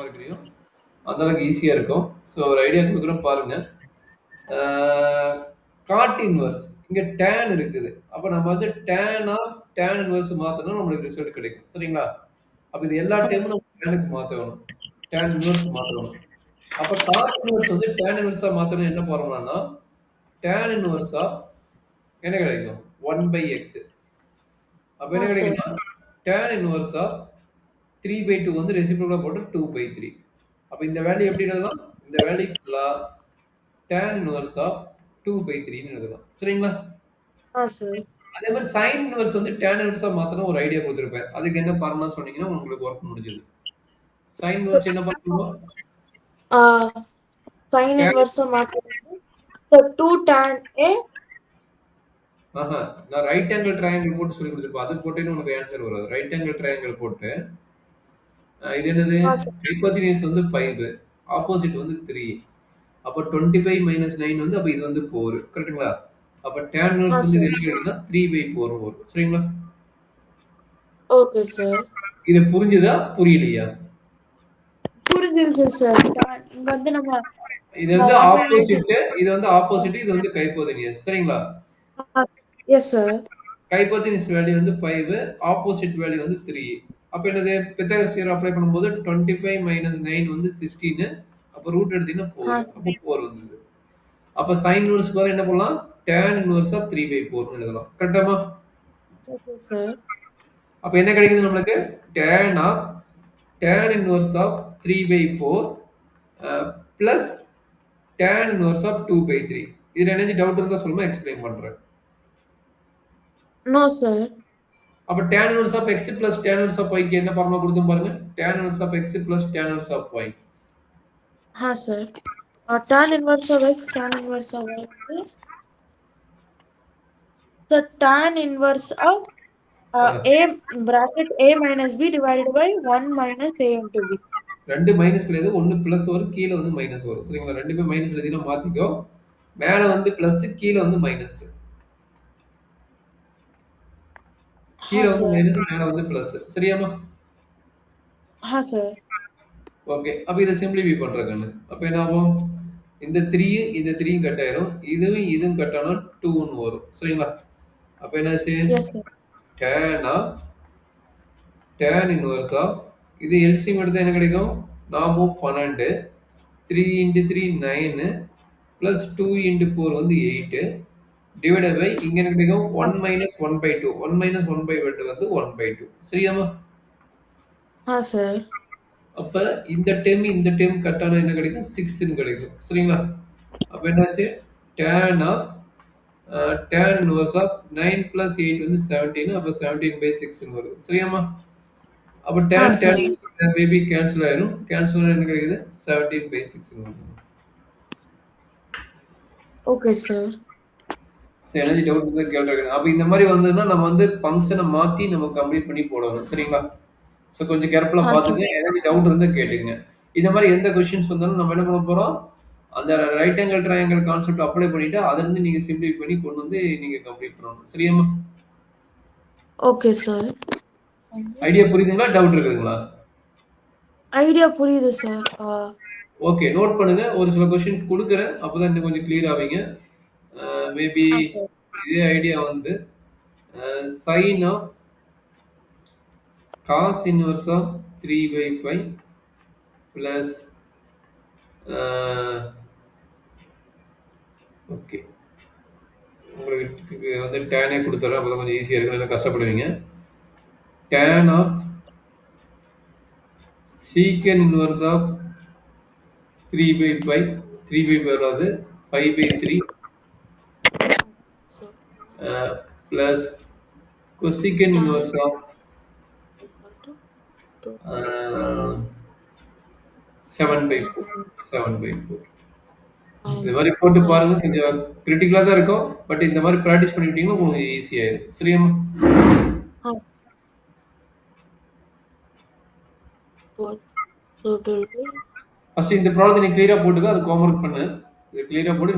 இருக்கிறையும் அந்த அளவுக்கு ஈஸியா இருக்கும். ஸோ ஒரு ஐடியா குடுக்குறேன் பாருங்க. ஆ காட் இன்வெர்ஸ் இங்க டான் இருக்குது. அப்ப நம்ம வந்து டானா டான் இன்வெர்ஸ் மாத்துனா நம்மளுக்கு ரிசல்ட் கிடைக்கும். சரிங்களா? அப்ப இது எல்லா டேர்மும் நம்ம டானுக்கு மாத்தணும். டான் இன்வெர்ஸ் மாத்தணும். அப்ப காட் இன்வெர்ஸ் வந்து டான் இன்வெர்ஸா மாத்தணும் என்ன ஃபார்முலான்னா, டான் இன்வெர்ஸா என்ன கிடைக்கும்? 1/x. அப்ப என்ன sir. கிடைக்கும்னா, டான் இன்வெர்ஸா 3/2 வந்து ரெசிப்ரோக்கலா போட்டு 2/3. அப்ப இந்த வேல்யூ எப்படி எழுதலாம்? இந்த வேல்யூ ஈக்குவலா tan இன்வெர்ஸ் ஆஃப் 2/3ன்னு எழுதலாம். சரிங்களா? Sir. அதே மாதிரி sin இன்வெர்ஸ் வந்து tan இன்வெர்ஸா மாத்தணும் ஒரு ஐடியா குடுத்திருப்பேன். அதுக்கு என்ன ஃபார்முலா சொன்னீங்கன்னா உங்களுக்கு வொர்க் முடிஞ்சது. sin இன்வெர்ஸ் என்ன பண்ணுவோம்? Sin inverse so 2 tan A. நான் ரைட் ஆங்கிள் ட்ரையாங்கிள் போட்டு சொல்லி கொடுத்திருப்பேன். அது போட்டேன்னு உனக்கு ஆன்சர் வராது. ரைட் ஆங்கிள் ட்ரையாங்கிள் போட்டு இது என்னது? Sir. ஹைபோதினியூஸ் வந்து 5, ஆப்போசிட் வந்து 3. அப்ப 25 - 9 வந்து அப்ப இது வந்து 4. கரெக்ட்டுங்களா? அப்ப tan இன்வெர்ஸ் வந்து Sir. இது என்ன கிடைக்கும்னா 3/4 வரும். சரிங்களா? Okay, sir. இது புரிஞ்சுதா? புரியலையா? புரிஞ்சிருச்சு சார். இங்க வந்து நம்ம இது வந்து ஆப்போசிட், இது வந்து ஆப்போசிட், இது வந்து ஹைபோதினியூஸ். சரிங்களா? Yes sir. ஹைபோதினியூஸ் வேல்யூ வந்து 5, ஆப்போசிட் வேல்யூ வந்து 3. அப்ப என்னது? பித்தகோரஸ் தியரம் அப்ளை பண்ணும்போது 25 - 9 வந்து 16. அப்ப ரூட் எடுத்தீங்கன்னா 4. அப்ப 4 வந்தது. அப்ப sin இன்வெர்ஸ் பதிலா என்ன பண்ணலாம்? tan இன்வெர்ஸ் ஆஃப் 3/4ன்னு எழுதலாம். கரெக்ட்டாமா? Okay sir. அப்ப என்ன கிடைக்குது நம்மளுக்கு? tan inverse of 3/4 plus tan inverse of 2/3. இதுல ஏதாச்சும் டவுட் இருந்தா சொல்லுங்க எக்ஸ்பிளைன் பண்றேன். No sir. அப்ப tan inverse of x plus tan inverse of y க்கு என்ன ஃபார்முலா கொடுத்தோம் பாருங்க. tan inverse of x plus tan inverse of y. Sir. tan inverse of x, tan inverse of y. So tan inverse of a bracket a minus b divided by 1 minus a into b. 2 minus கிடையாது. 1 plus வரும், கீழ வந்து minus வரும். சரிங்களா? ரெண்டுமே minus எழுதினா மாத்திக்கோ. மேல வந்து பிளஸ், கீழ வந்து மைனஸ். கீழ வந்து மைனஸ், மேல வந்து பிளஸ். சரியாமா? சார். ஓகே. அப்ப இத சிம்ப்ளிஃபை பண்றேன் கண்ணு. அப்ப என்ன ஆகும்? இந்த 3 இந்த 3 கட் ஆயிரும். இதுவும் கட் ஆனா 2ன்னு வரும். சரிங்களா? அப்ப என்னாச்சு? Yes sir. tan inverse of இது எல்சிஎம் எடுத்தா என்ன கிடைக்கும்? 4 12. 3 × 3 9 பிளஸ் 2 × 4 வந்து 8 டிவைடட் பை இங்க என்ன கிடைக்கும்? 1 - 1/2. 1 - 1/2 வந்து 1/2. சரியாமா? சார். அப்ப இந்த டேர்ம் கட் ஆனா என்ன கிடைக்கும்? 6ன்னு கிடைக்கும். சரிங்களா? அப்ப என்னாச்சு? tan இன்வெர்ஸ் ஆஃப் 9 + 8 வந்து 17. அப்ப 17/6ன்னு வருது. சரியாமா? அப்ப tan பேபி கேன்சல் ஆயிரும். கேன்சல் ஆனா என்ன கிடைக்குது? 17/6ன்னு வருது. Okay sir. சரி, எனர்ஜி டவுட் இருந்தா கேளுங்க. அப்ப இந்த மாதிரி வந்ததுன்னா நம்ம வந்து ஃபங்க்ஷனை மாத்தி நம்ம கம்ப்ளீட் பண்ணி போடணும். சரிங்களா? ஸோ கொஞ்சம் கேர்ஃபுல்லா பார்த்துங்க. எனர்ஜி டவுட் இருந்தா கேளுங்க. இந்த மாதிரி எந்த கொஸ்டின்ஸ் வந்தாலும் நம்ம என்ன பண்ண போறோம்? அந்த right angle triangle concept apply பண்ணிட்டு அதுல இருந்து நீங்க சிம்ப்ளிஃபை பண்ணி கொண்டு வந்து நீங்க கம்ப்ளீட் பண்ணணும். சரியாமா? Okay sir. ஐடியா புரியுதுங்களா? டவுட் இருக்குதுங்களா? ஐடியா புரியுது சார். ஓகே, நோட் பண்ணுங்க. ஒரு சில கொஸ்டின் கொடுக்குறேன். அப்பதான் இன்னும் கொஞ்சம் கிளியர் ஆவீங்க. மேபி இதே ஐடியா வந்து sin ஆஃப் cos inverse of 3/5 plus okay, உங்களுக்கு வந்து tan கொடுத்துறேன். அப்பதான் கொஞ்சம் ஈஸியா இருக்கும். இல்லைன்னா கஷ்டப்படுவீங்க. tan of secant inverse of 3/5 3/5 வராது 5/3 plus cosecant inverse of 7/4 இந்த மாதிரி போட்டு பாருங்க. கொஞ்சம் கிரிட்டிக்கலா தான் இருக்கும். பட் இந்த மாதிரி பிராக்டிஸ் பண்ணிட்டீங்கன்னா உங்களுக்கு ஈஸி ஆயிடும். சரியாமா? ஃபர்ஸ்ட் இந்த ப்ராப்ளத்தை நீ கிளியரா போட்டுக்க. அது ஹோம்வொர்க் பண்ணு. இது கிளியரா போட்டு